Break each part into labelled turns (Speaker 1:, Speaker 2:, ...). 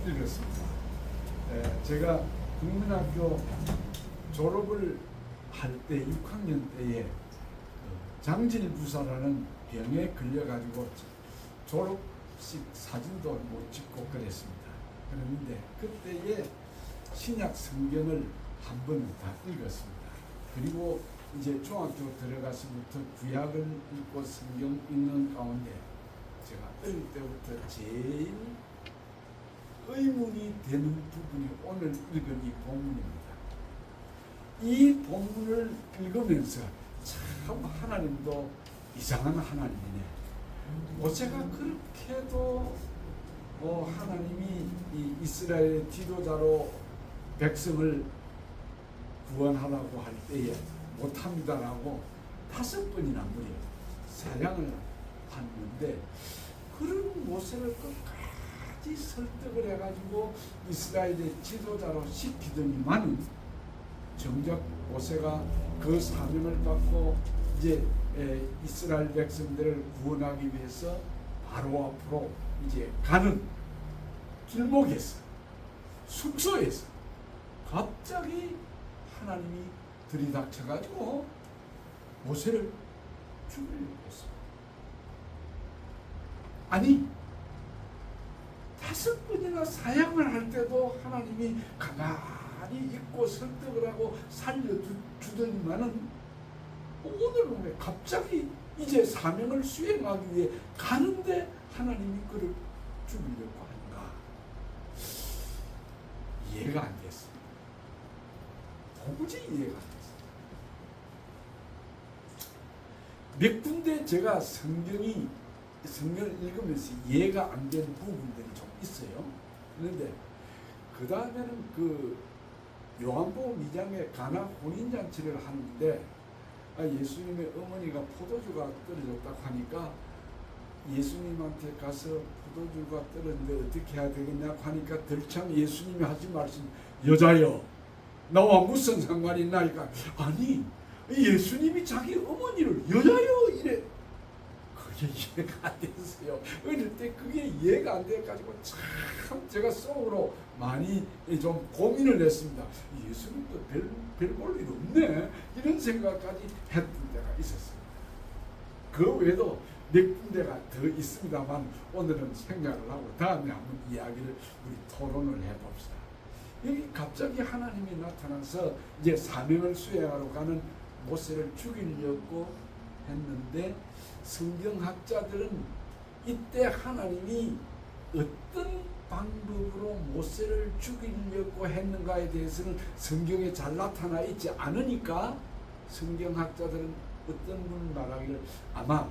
Speaker 1: 읽었습니다. 제가 국민학교 졸업을 할 때 6학년 때에 장질부사라는 병에 걸려가지고 졸업식 사진도 못 찍고 그랬습니다. 그런데 그때에 신약 성경을 한 번은 다 읽었습니다. 그리고 이제 중학교 들어가서부터 구약을 읽고 성경 읽는 가운데 제가 어릴 때부터 제일 의문이 되는 부분이 오늘 읽은 이 본문입니다. 이 본문을 읽으면서 참 하나님도 이상한 하나님이네. 모세가 그렇게도 하나님이 이 이스라엘의 지도자로 백성을 구원하라고 할 때에 못합니다라고 5번이나 무려 사양을 하는데, 그런 모세를 끝까지 설득을 해가지고 이스라엘의 지도자로 시키더니만은 정작 모세가 그 사명을 받고 이제 이스라엘 백성들을 구원하기 위해서 바로 앞으로 이제 가는 길목에서, 숙소에서 갑자기 하나님이 들이닥쳐가지고 모세를 죽이려고 했습니다. 아니 5번이나 사양을 할 때도 하나님이 가만히 있고 설득을 하고 살려주더니만은 오늘은 왜 갑자기 이제 사명을 수행하기 위해 가는데 하나님이 그를 죽이려고 하는가? 이해가 안 됐습니다. 도무지 이해가 안 됐습니다. 몇 군데 제가 성경을 읽으면서 이해가 안 되는 부분들이 좀 있어요. 그런데 그 다음에는 그 요한복음 2장에 가나 혼인잔치를 하는데 예수님의 어머니가 포도주가 떨어졌다고 하니까 예수님한테 가서 포도주가 떨어졌는데 어떻게 해야 되겠냐고 하니까 들참 예수님이 하신 말씀, 여자여 나와 무슨 상관이 있나 하니까, 아니 예수님이 자기 어머니를 여자여 이래. 그게 이해가 안 됐어요. 어릴 때 그게 이해가 안 돼가지고 참 제가 속으로 많이 좀 고민을 했습니다. 예수님도 별 볼 일 없네 이런 생각까지 했던 때가 있었습니다. 그 외에도 몇 군데가 더 있습니다만 오늘은 생략을 하고 다음에 한번 이야기를 우리 토론을 해봅시다. 여기 갑자기 하나님이 나타나서 이제 사명을 수행하러 가는 모세를 죽이려고 했는데, 성경학자들은 이때 하나님이 어떤 방법으로 모세를 죽이려고 했는가에 대해서는 성경에 잘 나타나 있지 않으니까 성경학자들은 어떤 분을 말하기를 아마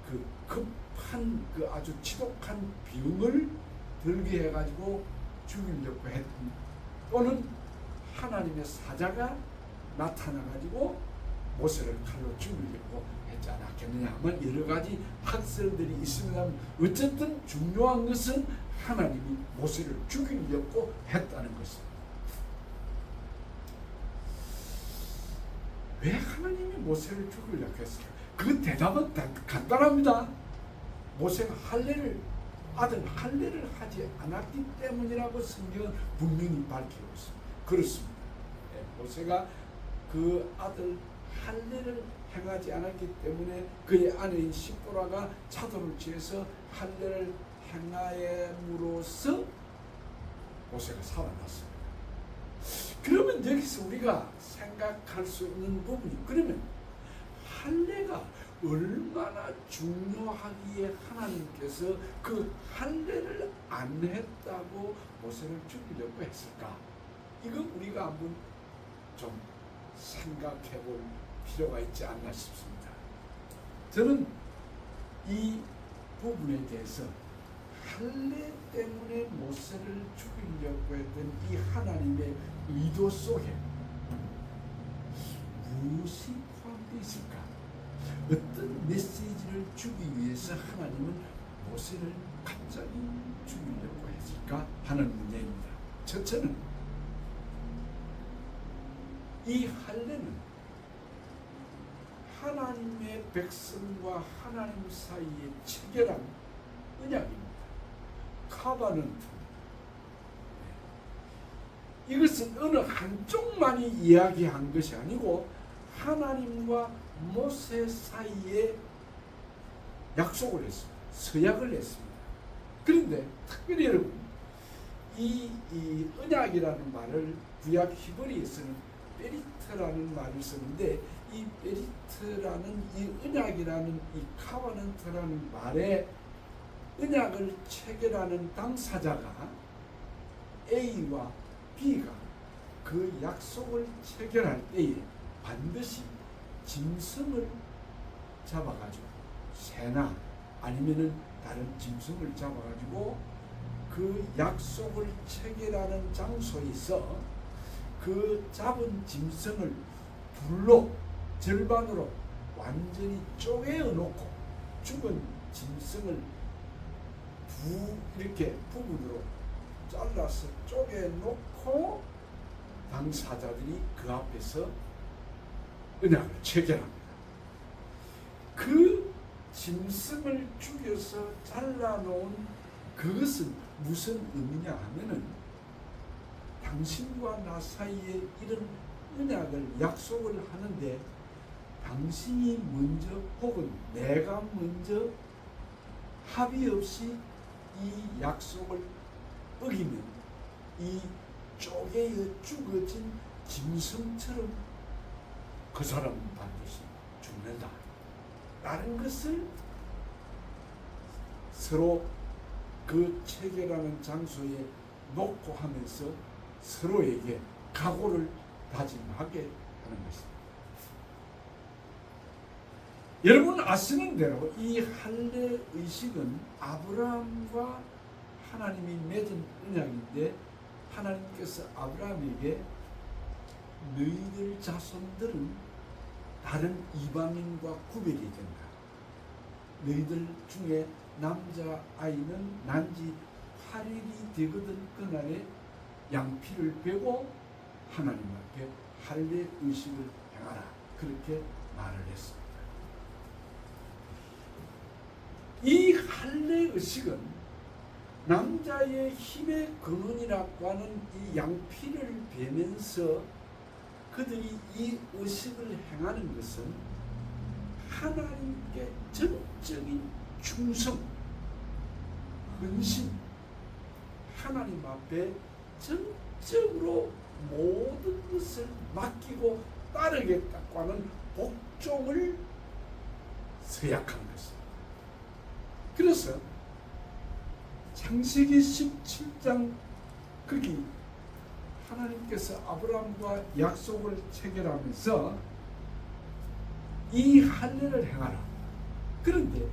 Speaker 1: 그 급한 그 아주 지독한 병을 들게 해가지고 죽이려고 했던, 또는 하나님의 사자가 나타나가지고 모세를 칼로 죽이려고 했지 않았겠느냐 하면 여러 가지 학설들이 있습니다만, 어쨌든 중요한 것은 하나님이 모세를 죽이려고 했다는 것입니다. 왜 하나님이 모세를 죽이려고 했을까? 그 대답은 간단합니다. 모세가 아들 할례를 하지 않았기 때문이라고 성경은 분명히 밝히고 있습니다. 그렇습니다. 모세가 그 아들 할례를 행하지 않았기 때문에 그의 아내인 시보라가 차도를 취해서 할례를 행함으로써 모세가 살아났습니다. 그러면 여기서 우리가 생각할 수 있는 부분이, 그러면 할례가 얼마나 중요하기에 하나님께서 그 할례를 안 했다고 모세를 죽이려고 했을까? 이거 우리가 한번 좀 생각해 볼 필요가 있지 않나 싶습니다. 저는 이 부분에 대해서 할례 때문에 모세를 죽이려고 했던 이 하나님의 의도 속에 무엇이 포함되어 있을까? 어떤 메시지를 주기 위해서 하나님은 모세를 갑자기 죽이려고 했을까 하는 문제입니다. 첫째는 이 할례는 하나님의 백성과 하나님 사이의 체결한 언약입니다. 카바넌트, 이것은 어느 한쪽만이 이야기한 것이 아니고 하나님과 모세 사이에 약속을 했습니다. 서약을 했습니다. 그런데 특별히 여러분 이 언약이라는 말을 구약 히브리에서는 베리트라는 말을 쓰는데 이 베리트라는 이 언약이라는 이 카바넌트라는 말에 언약을 체결하는 당사자가 A와 B가 그 약속을 체결할 때에 반드시 짐승을 잡아가지고 새나 아니면은 다른 짐승을 잡아가지고 그 약속을 체결하는 장소에서 그 잡은 짐승을 둘로 절반으로 완전히 쪼개어 놓고 죽은 짐승을 이렇게 부분으로 잘라서 쪼개 놓고 당사자들이 그 앞에서 언약을 체결합니다. 그 짐승을 죽여서 잘라놓은 그것은 무슨 의미냐 하면은 당신과 나 사이에 이런 언약을 약속을 하는데 당신이 먼저 혹은 내가 먼저 합의 없이 이 약속을 어기면 이 쪼개어 죽어진 짐승처럼 그 사람은 반드시 죽는다 라는 것을 서로 그 체결하는 장소에 놓고 하면서 서로에게 각오를 다짐하게 하는 것입니다. 여러분 아시는 대로 이 할례 의식은 아브라함과 하나님이 맺은 언약인데 하나님께서 아브라함에게 너희들 자손들은 다른 이방인과 구별이 된다. 너희들 중에 남자아이는 난지 8일이 되거든 그날에 양피를 베고 하나님 앞에 할례 의식을 행하라. 그렇게 말을 했습니다. 이 할례 의식은 남자의 힘의 근원이라고 하는 이 양피를 베면서 그들이 이 의식을 행하는 것은 하나님께 전적인 충성, 헌신, 하나님 앞에 전적으로 모든 것을 맡기고 따르겠다고 하는 복종을 서약한 것입니다. 그래서 창세기 17장 거기 하나님께서 아브라함과 약속을 체결하면서 이 할례를 행하라. 그런데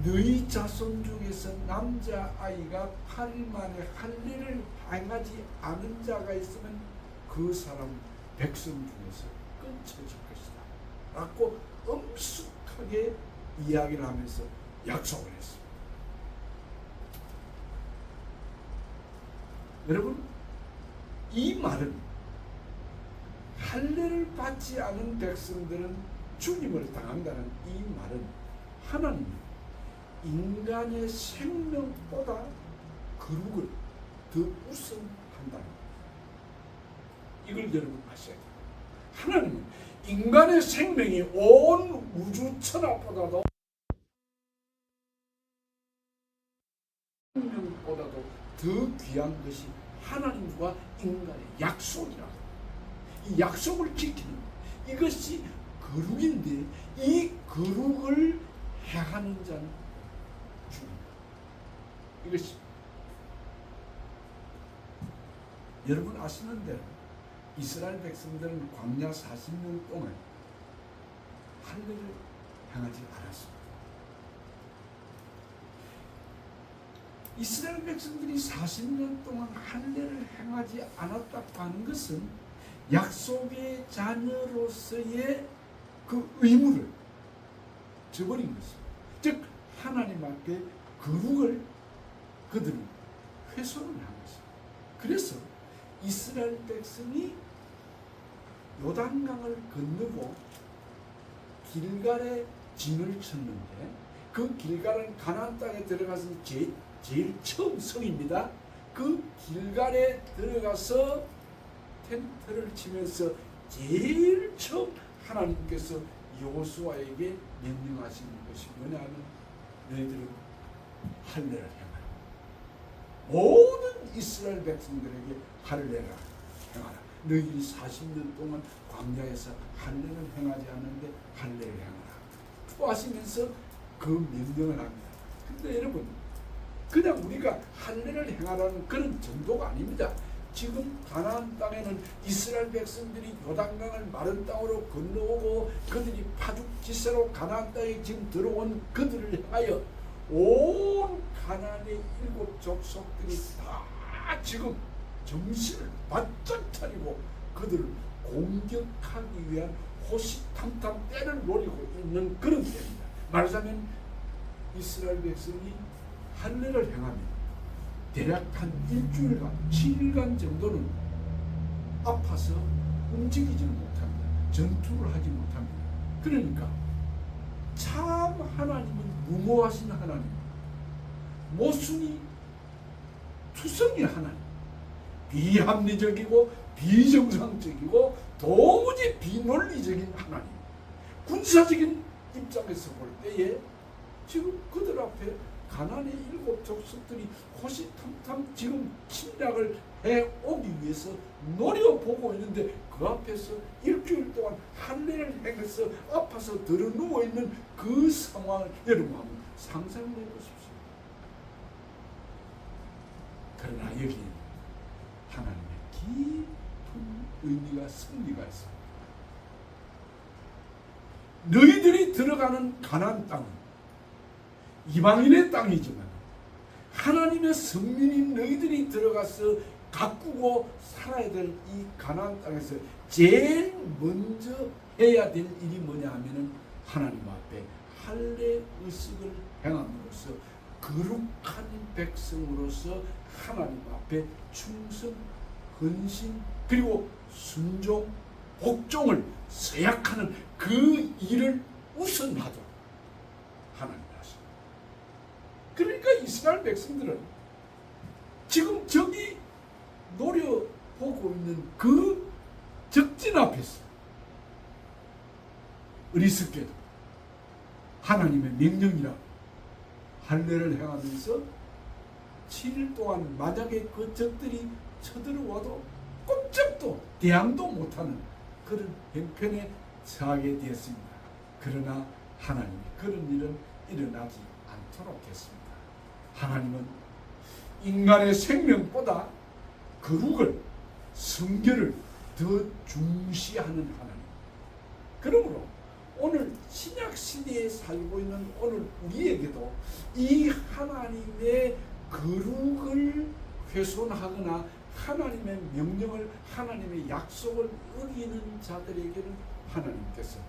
Speaker 1: 너희 자손 중에서 남자아이가 8일 만에 할례를 행하지 않은 자가 있으면 그 사람 백성 중에서 끊쳐질 것이다 라고 엄숙하게 이야기를 하면서 약속을 했습니다. 여러분 이 말은 할례를 받지 않은 백성들은 죽임을 당한다는 이 말은 하나님이 인간의 생명보다 거룩을 더 우선한다는 이걸 여러분 아셔야 돼요. 하나님은 인간의 생명이 온 우주 천하보다도 생명보다도 더 귀한 것이 하나님과 인간의 약속이라고. 이 약속을 지키는 이것이 거룩인데 이 거룩을 해하는 자는 죽는다. 이것이 여러분 아시는 대로 이스라엘 백성들은 광야 40년 동안 할례를 행하지 않았습니다. 이스라엘 백성들이 40년 동안 할례를 행하지 않았다고 하는 것은 약속의 자녀로서의 그 의무를 저버린 것입니다. 즉 하나님 앞에 거룩을 그들은 훼손을 한 것입니다. 그래서 이스라엘 백성이 요단강을 건너고 길갈에 진을 쳤는데 그 길갈은 가나안 땅에 들어가서 제일 처음 성입니다. 그 길갈에 들어가서 텐트를 치면서 제일 처음 하나님께서 여호수아에게 명령하신 것이 뭐냐면 너희들은 할례를 행하라. 모든 이스라엘 백성들에게 할례를 행하라. 너희들이 40년 동안 광야에서 할례를 행하지 않는데 할례를 행하라. 또 하시면서 그 명령을 합니다. 근데 여러분, 그냥 우리가 할례를 행하라는 그런 정도가 아닙니다. 지금 가나안 땅에는 이스라엘 백성들이 요단강을 마른 땅으로 건너오고 그들이 파죽지세로 가나안 땅에 지금 들어온 그들을 향하여 온 가나안의 7 족속들이 다 지금 정신을 바짝 차리고 그들을 공격하기 위한 호시탐탐 때를 노리고 있는 그런 때입니다. 말하자면 이스라엘 백성이 할례를 행하면 대략 한 일주일간, 7일간 정도는 아파서 움직이지 못합니다. 전투를 하지 못합니다. 그러니까 참 하나님은 무모하신 하나님, 모순이 투성이 하나님, 비합리적이고 비정상적이고 도무지 비논리적인 하나님, 군사적인 입장에서 볼 때에 지금 그들 앞에 가나안의 7 족속들이 호시탐탐 지금 침략을 해오기 위해서 노려보고 있는데 그 앞에서 일주일 동안 할례를 행해서 아파서 드러누워있는 그 상황을 여러분 한번 상상해 보십시오. 그러나 여기 하나님의 깊은 의미가 승리가 있습니다. 너희들이 들어가는 가나안 땅은 이방인의 땅이지만 하나님의 성민인 너희들이 들어가서 가꾸고 살아야 될 이 가나안 땅에서 제일 먼저 해야 될 일이 뭐냐 하면은 하나님 앞에 할례 의식을 행함으로써 거룩한 백성으로서 하나님 앞에 충성, 헌신, 그리고 순종, 복종을 서약하는 그 일을 우선하도록 하나님 하십니다. 그러니까 이스라엘 백성들은 지금 저기 노려보고 있는 그 적진 앞에서 어리석게도 하나님의 명령이라 할례를 행하면서 7일 동안 만약에 그 적들이 쳐들어와도 꼼짝도 대항도 못하는 그런 형편에 처하게 되었습니다. 그러나 하나님이 그런 일은 일어나지 않도록 했습니다. 하나님은 인간의 생명보다 거룩을, 성결을 더 중시하는 하나님. 그러므로 오늘 신약 시대에 살고 있는 오늘 우리에게도 이 하나님의 거룩을 훼손하거나 하나님의 명령을, 하나님의 약속을 어기는 자들에게는 하나님께서